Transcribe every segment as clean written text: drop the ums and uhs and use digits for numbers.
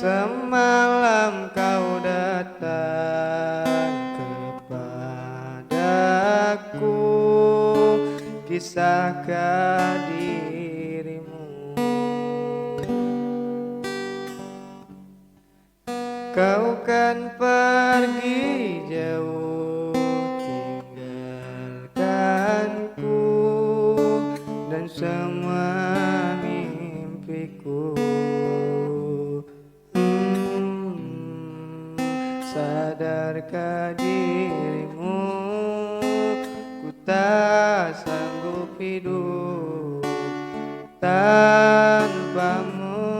Semalam kau datang kepadaku, kisahkan dirimu. Kau kan pergi jauh, tinggalkanku dan semua mimpiku. Sadarkah dirimu, ku tak sanggup hidup tanpamu.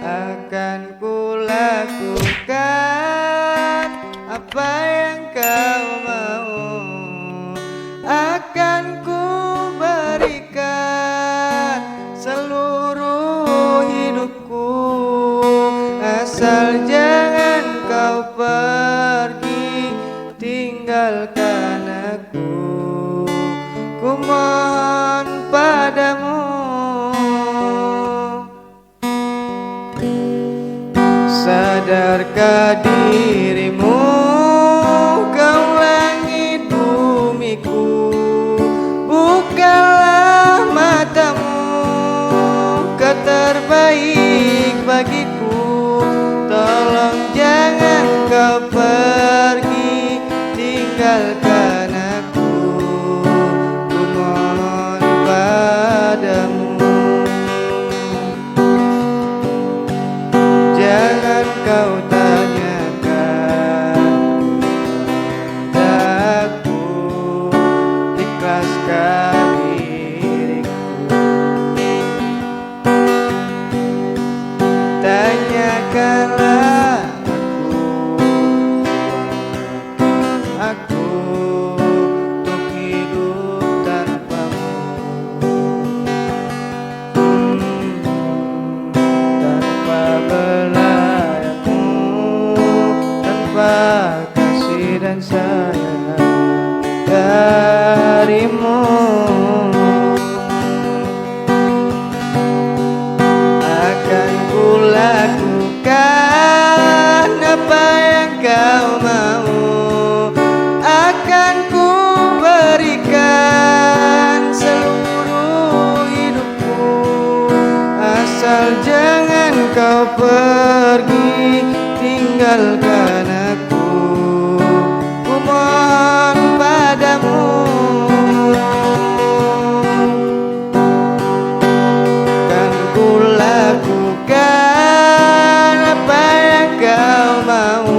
Akan ku lakukan apa yang kau mau, akan ku berikan seluruh hidupku, asal jangan kau pergi tinggalkan aku. Ku mohon padamu, sadarkah dirimu, kau langit bumiku. Bukalah matamu, kau terbaik bagiku. Tolong jangan kau pergi tinggalkan aku. Ku mohon padamu, jangan kau tanyakan kepadaku, ikhlaskan diriku. Tanyakanlah aku untuk hidup tanpamu. Tanpa belayanmu, tanpa kasih dan sayang darimu, akan ku lakukan apa yang kau mau, akan ku berikan seluruh hidupku, asal jangan kau pergi tinggalkan aku. Ku mohon padamu, kan ku lakukan apa yang kau mau,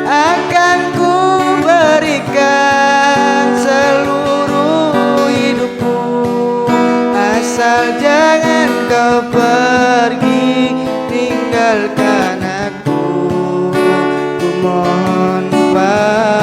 akan ku berikan seluruh hidupku, asal jangan kau pergi tinggalkan aku. Ku mohon padamu.